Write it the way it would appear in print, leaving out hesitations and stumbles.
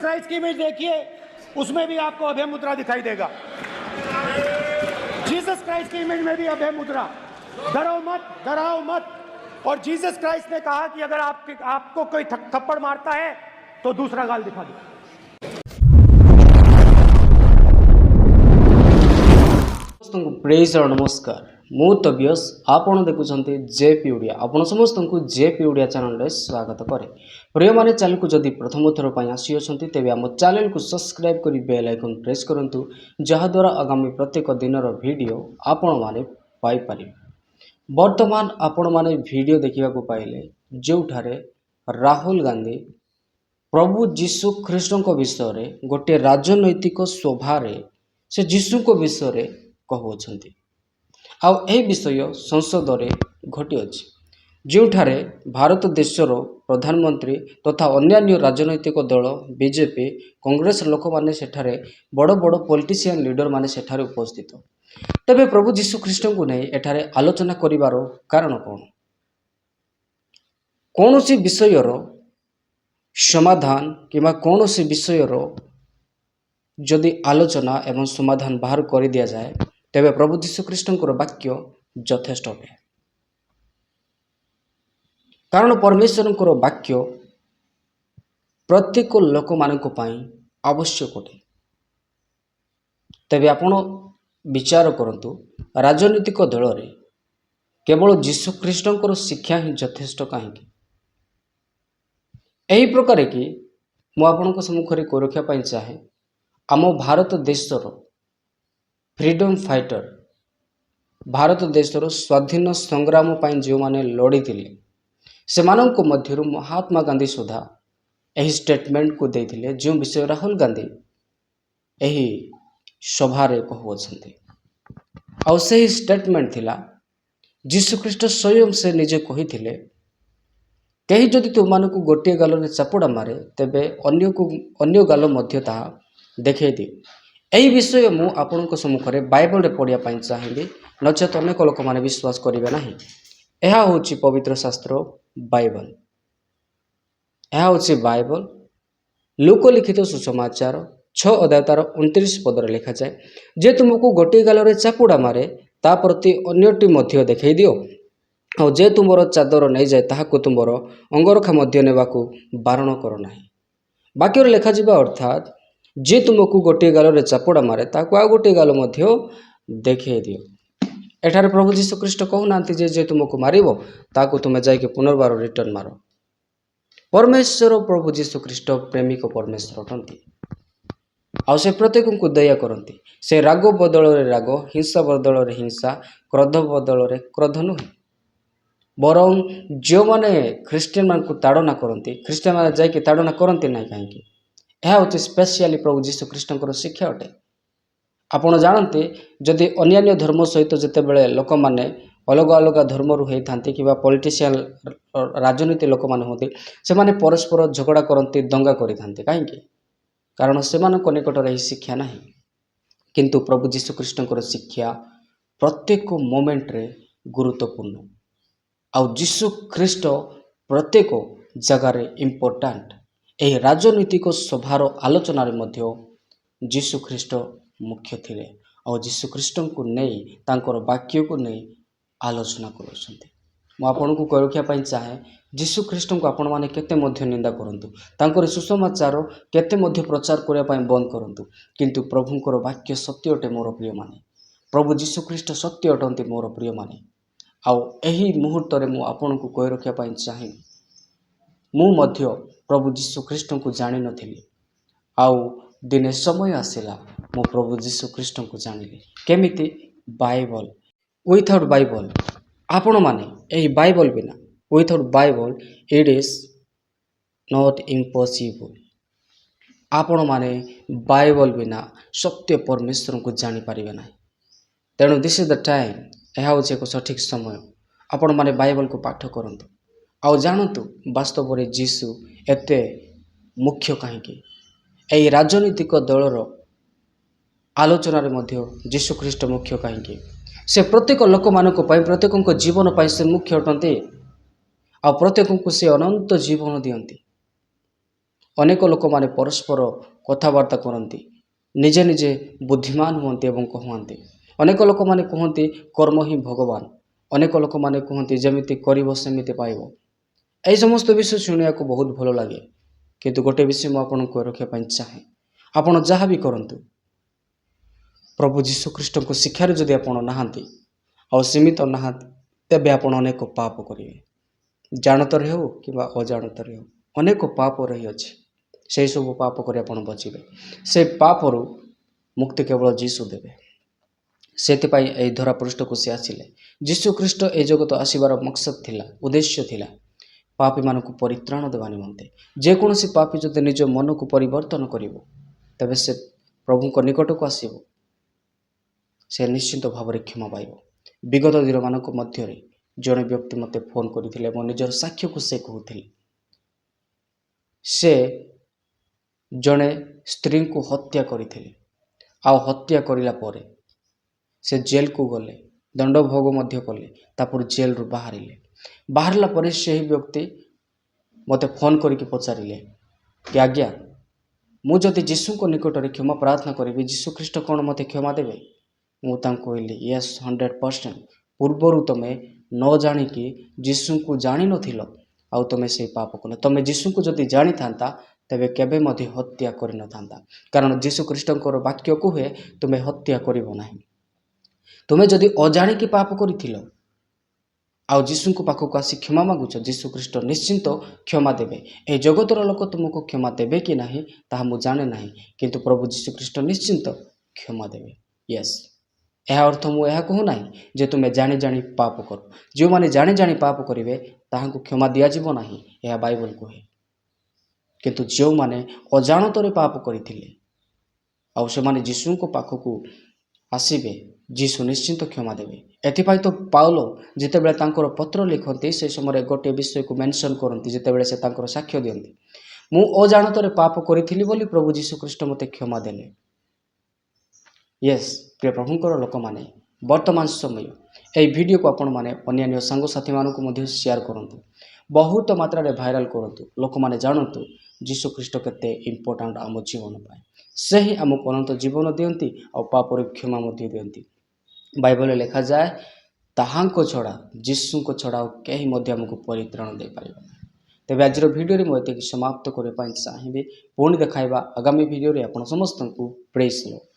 Christ की image देखिए, उसमें भी आपको अभय मुद्रा दिखाई देगा। जीसस क्राइस्ट की इमेज में भी अभय मुद्रा। डरो मत, डराओ मत। और जीसस क्राइस्ट ने कहा कि अगर आपको कोई थप्पड़ मारता है तो दूसरा गाल दिखा दो। प्रेज और नमस्कार, मु तबियस आपण देखुछन्ते जेपी ओडिया। आपण समस्त को जेपी ओडिया चैनल रे स्वागत करे। प्रिय माने चैनल को जदि प्रथम थर पय आसी अछन्ते तेबे हम चैनल को सब्सक्राइब करी बेल आइकन प्रेस करंतु, जहा द्वारा आगामी प्रत्येक दिनर वीडियो आपण माने पाई परिबे। वर्तमान आपण माने वीडियो देखिबा को पाइले जोठारे राहुल गांधी प्रभु जीशु ख्रीष्ट विषय रे गोटे राजनैतिक सभारे से जीशु को विषय रे कहउछन्ती। आउ एही विषय संसद रे घटी अछि, जोठारे भारत देशर प्रधानमंत्री तथा अन्यान्य राजनैतिक दल बीजेपी कांग्रेस लोक माने सेठारे बड़ बड़ पॉलिटिशियन लीडर माने सेठारे उपस्थित। तबे प्रभु जीशु ख्रीष्ट को नहीं एठारे आलोचना करिवार कारण कोन? कौनसी विषयर समाधान किंवा कौनसी विषयर जदि आलोचना एवं समाधान बाहर कर दिया जाए तेबे प्रभु जीशु ख्रीष्टंकर वाक्य यथेष्ट है। कारण परमेश्वरंकर वाक्य प्रत्येक लोक मानक पई आवश्यक अटे। तेबे आपण विचार करंतु, राजनीतिक दल रे केवल जीशु ख्रीष्टंकर शिक्षा ही यथेष्ट कहीं? एही प्रकार कि मु आपनको सम्मुख रे को रखिया पई चाहे, आम भारत देशर फ्रीडम फाइटर, भारत देशर स्वाधीन संग्राम पई जो माने लड़ी थिले सेमानंको मध्यरु महात्मा गांधी सुधा एही स्टेटमेंट को देथिले, जो विषय राहुल गांधी एही सभा रे कहउछन्ते। आ सही स्टेटमेंट थिला जीशु ख्रीष्ट स्वयं से निजे कहिथिले, कहीं जदि तुमको गोटे गाल में चापुड़ा मारे तेबे अन्य गाल मध्य ताहा देखै दियो। यही विषय मु आपनको सम्मुखरे बाइबल रे पढ़िया पाई चाहिए, नचेत अनेक लोक माने विश्वास करिवे नाही। एहा होछि पवित्र शास्त्र बाइबल। एहा होछि बाइबल लोकलिखित सुसमाचार 6 अध्याय तार 29 पद रे लिखा जाए, जे तुमको गोटे गाल रे चापुड़ा मारे ता प्रति अन्यटी मध्य देखै दियो, और जे तुमर चादर नहीं जाए ताहाको तुमर अंगरखा मध्य नेबाकू बारण कर नाही। बाक्य रे लिखा जिबा अर्थात जे तुमको गोटे गाल रे चापुड़ा मारे ताको आ गोटे गाल मध्य देखै दियो। एठारे प्रभु जीशु ख्रीष्ट कहउनांती जे तुमको मारिबो ताको तुमे जाइके पुनर्बार रिटर्न मारो। परमेश्वर प्रभु जीशु ख्रीष्ट प्रेमिक परमेश्वर अटंती। आ से प्रत्येक को दया करती। से राग बदल रे राग, हिंसा बदल रे हिंसा, क्रोध बदल रे क्रोध नुहे। बरं जो माने ख्रीस्टियन मान को ताड़ना करती, ख्रीस्टियन माने जाइके ताड़ना करती ना कहीं? यह हूँ स्पेशली प्रभु जीशु ख्रीष्टंकर शिक्षा अटे। आपण जानते जदि अन्यान्य धर्म सहित जिते बड़े लोक माने अलग अलग धर्म रु होती कि पॉलिटिशियन राजनीति लोक माने होती, से माने परस्पर झगड़ा करती, दंगा करि थांते। कहीं? कारण से निकटर यही शिक्षा नहीं। किंतु प्रभु जीशु ख्रीष्टंकर शिक्षा प्रत्येक मोमेंट रे गुरुत्वपूर्ण। आउ जीशु ख्रीष्ट प्रत्येक जगार इम्पोर्टाट। यही राजनीतिक सभार आलोचना मध्य जीशु ख्रीष्ट मुख्य थिले। और जीशु ख्रीष्ट को नहीं तांकर वाक्य को नहीं आलोचना करुछन्ते। मु आपनको कह रखिया पई चाहे, जीशु ख्रीष्ट को आपण माने केते मध्य निंदा करंतु, तांकर सुसमाचार केते मध्य प्रचार करिया पई बंद करंतु, किंतु प्रभुंकर वाक्य सत्य अटे मोर प्रिय माने। प्रभु जीशु ख्रीष्ट सत्य अटंती मोर प्रिय माने। आउ एही मुहूर्त रे मु आपनको कह रखिया पई चाहे, मु मध्य प्रभु जीशु ख्रीष्ट को जानि नथिली। आउ दिने समय आसिला मु प्रभु जीशु ख्रीष्ट को जानिली। केमिति? बाइबल। विथआउट बाइबल आपण माने एही बाइबल बिना, without Bible it is not impossible. आपण माने बाइबल बिना सत्य परमेश्वर को जानि पारिबे नाही। तेणु दिस इज द टाइम, यह हूँ एक सठिक समय आपण माने बाइबल को पाठ करंतु। आउ जानतु वास्तव में जीशु एते मुख्य कहीं? यही राजनीतिक दलर आलोचना मध्य जीशु ख्रीष्ट मुख्य कहीं? से प्रत्येक लोक मानक पई, प्रत्येक जीवन पाई से मुख्य अटंती। आ प्रत्येक को से अनंत जीवन दियंती। ଅନେକ ଲୋକମାନେ ପରସ୍ପର କଥାବାର୍ତ୍ତା କରନ୍ତି, ନିଜେ ନିଜେ ବୁଦ୍ଧିମାନ ହୁଅନ୍ତି ଏବଂ କହନ୍ତି। ଅନେକ ଲୋକମାନେ କୁହନ୍ତି କର୍ମ ହିଁ ଭଗବାନ। ଅନେକ ଲୋକମାନେ କୁହନ୍ତି ଯେମିତି କରିବ ସେମିତି ପାଇବ। ଏହି ସମସ୍ତ ବିଷୟ ଶୁଣିବାକୁ ବହୁତ ଭଲ ଲାଗେ। କିନ୍ତୁ ଗୋଟିଏ ବିଷୟ ମୁଁ ଆପଣଙ୍କୁ ରଖିବା ପାଇଁ ଚାହେଁ, ଆପଣ ଯାହା ବି କରନ୍ତୁ, ପ୍ରଭୁ ଯୀଶୁଖ୍ରୀଷ୍ଟଙ୍କ ଶିକ୍ଷାରେ ଯଦି ଆପଣ ନାହାନ୍ତି ଆଉ ସୀମିତ ନାହାନ୍ତି, ତେବେ ଆପଣ ଅନେକ ପାପ କରିବେ। ଜାଣତରେ ହେଉ କିମ୍ବା ଅଜାଣତରେ ହେଉ, ଅନେକ ପାପ ରହିଅଛି। ସେହିସବୁ ପାପ କରି ଆପଣ ବଚିବେ। ସେ ପାପରୁ ମୁକ୍ତି କେବଳ ଯୀଶୁ ଦେବେ। ସେଥିପାଇଁ ଏହି ଧରା ପୃଷ୍ଠକୁ ସେ ଆସିଲେ। ଯୀଶୁଖ୍ରୀଷ୍ଟ ଏହି ଜଗତ ଆସିବାର ମକସଦ ଥିଲା, ଉଦ୍ଦେଶ୍ୟ ଥିଲା ପାପୀମାନଙ୍କୁ ପରିତ୍ରାଣ ଦେବା ନିମନ୍ତେ। ଯେକୌଣସି ପାପୀ ଯଦି ନିଜ ମନକୁ ପରିବର୍ତ୍ତନ କରିବ, ତେବେ ସେ ପ୍ରଭୁଙ୍କ ନିକଟକୁ ଆସିବ, ସେ ନିଶ୍ଚିନ୍ତ ଭାବରେ କ୍ଷମା ପାଇବ। ବିଗତ ଦିନମାନଙ୍କ ମଧ୍ୟରେ ଜଣେ ବ୍ୟକ୍ତି ମୋତେ ଫୋନ୍ କରିଥିଲେ ଏବଂ ନିଜର ସାକ୍ଷ୍ୟକୁ ସେ କହୁଥିଲେ। ସେ ଜଣେ ସ୍ତ୍ରୀଙ୍କୁ ହତ୍ୟା କରିଥିଲେ, ଆଉ ହତ୍ୟା କରିଲା ପରେ ସେ ଜେଲକୁ ଗଲେ, ଦଣ୍ଡ ଭୋଗ ମଧ୍ୟ କଲେ, ତାପରେ ଜେଲରୁ ବାହାରିଲା ପରେ ସେହି ବ୍ୟକ୍ତି ମୋତେ ଫୋନ୍ କରିକି ପଚାରିଲେ କି ଆଜ୍ଞା, ମୁଁ ଯଦି ଯୀଶୁଙ୍କ ନିକଟରେ କ୍ଷମା ପ୍ରାର୍ଥନା କରିବି, ଯୀଶୁଖ୍ରୀଷ୍ଟ କ'ଣ ମୋତେ କ୍ଷମା ଦେବେ? ମୁଁ ତାଙ୍କୁ କହିଲି ୟେସ୍, 100%। ପୂର୍ବରୁ ତୁମେ ନ ଜାଣିକି ଯୀଶୁଙ୍କୁ ଜାଣିନଥିଲ, ଆଉ ତୁମେ ସେଇ ପାପ କଲ। ତୁମେ ଯୀଶୁଙ୍କୁ ଯଦି ଜାଣିଥାନ୍ତା, ତେବେ କେବେ ମଧ୍ୟ ହତ୍ୟା କରିନଥାନ୍ତା। କାରଣ ଯୀଶୁଖ୍ରୀଷ୍ଟଙ୍କର ବାକ୍ୟ କୁହେ ତୁମେ ହତ୍ୟା କରିବ ନାହିଁ। ତୁମେ ଯଦି ଅଜାଣିକି ପାପ କରିଥିଲ ଆଉ ଯୀଶୁଙ୍କ ପାଖକୁ ଆସି କ୍ଷମା ମାଗୁଛ, ଯୀଶୁଖ୍ରୀଷ୍ଟ ନିଶ୍ଚିନ୍ତ କ୍ଷମା ଦେବେ। ଏହି ଜଗତର ଲୋକ ତୁମକୁ କ୍ଷମା ଦେବେ କି ନାହିଁ ତାହା ମୁଁ ଜାଣେ ନାହିଁ, କିନ୍ତୁ ପ୍ରଭୁ ଯୀଶୁଖ୍ରୀଷ୍ଟ ନିଶ୍ଚିନ୍ତ କ୍ଷମା ଦେବେ। ୟେସ୍, ଏହା ଅର୍ଥ ମୁଁ ଏହା କହୁନାହିଁ ଯେ ତୁମେ ଜାଣି ଜାଣି ପାପ କର। ଯେଉଁମାନେ ଜାଣି ଜାଣି ପାପ କରିବେ ତାହାଙ୍କୁ କ୍ଷମା ଦିଆଯିବ ନାହିଁ, ଏହା ବାଇବଲ କୁହେ। କିନ୍ତୁ ଯେଉଁମାନେ ଅଜାଣତରେ ପାପ କରିଥିଲେ ଆଉ ସେମାନେ ଯୀଶୁଙ୍କ ପାଖକୁ ଆସିବେ, ଯୀଶୁ ନିଶ୍ଚିନ୍ତ କ୍ଷମା ଦେବେ। ଏଥିପାଇଁ ତ ପାଉଲ ଯେତେବେଳେ ତାଙ୍କର ପତ୍ର ଲେଖନ୍ତି, ସେ ସମୟରେ ଗୋଟିଏ ବିଷୟକୁ ମେନସନ୍ କରନ୍ତି। ଯେତେବେଳେ ସେ ତାଙ୍କର ସାକ୍ଷ୍ୟ ଦିଅନ୍ତି, ମୁଁ ଅଜାଣତରେ ପାପ କରିଥିଲି ବୋଲି ପ୍ରଭୁ ଯୀଶୁଖ୍ରୀଷ୍ଟ ମୋତେ କ୍ଷମା ଦେଲେ। ୟେସ୍, ପ୍ରିୟ ପ୍ରଭୁଙ୍କର ଲୋକମାନେ, ବର୍ତ୍ତମାନ ସମୟ ଏହି ଭିଡ଼ିଓକୁ ଆପଣମାନେ ଅନ୍ୟାନ୍ୟ ସାଙ୍ଗସାଥିମାନଙ୍କୁ ମଧ୍ୟ ସେୟାର କରନ୍ତୁ, ବହୁତ ମାତ୍ରାରେ ଭାଇରାଲ କରନ୍ତୁ। ଲୋକମାନେ ଜାଣନ୍ତୁ ଯୀଶୁଖ୍ରୀଷ୍ଟ କେତେ ଇମ୍ପୋର୍ଟାଣ୍ଟ ଆମ ଜୀବନ ପାଇଁ। ସେ ହିଁ ଆମକୁ ଅନନ୍ତ ଜୀବନ ଦିଅନ୍ତି ଆଉ ପାପରୁ କ୍ଷମା ମଧ୍ୟ ଦିଅନ୍ତି। ବାଇବଲରେ ଲେଖାଯାଏ, ତାହାଙ୍କ ଛଡ଼ା, ଯୀଶୁଙ୍କ ଛଡ଼ା ଆଉ କେହି ମଧ୍ୟ ଆମକୁ ପରିତ୍ରାଣ ଦେଇପାରିବ ନାହିଁ। ତେବେ ଆଜିର ଭିଡ଼ିଓରେ ମୁଁ ଏତିକି ସମାପ୍ତ କରିବା ପାଇଁ ଚାହିଁବି। ପୁଣି ଦେଖାଇବା ଆଗାମୀ ଭିଡ଼ିଓରେ। ଆପଣ ସମସ୍ତଙ୍କୁ ପ୍ରେଜ୍ ଦ ଲର୍ଡ।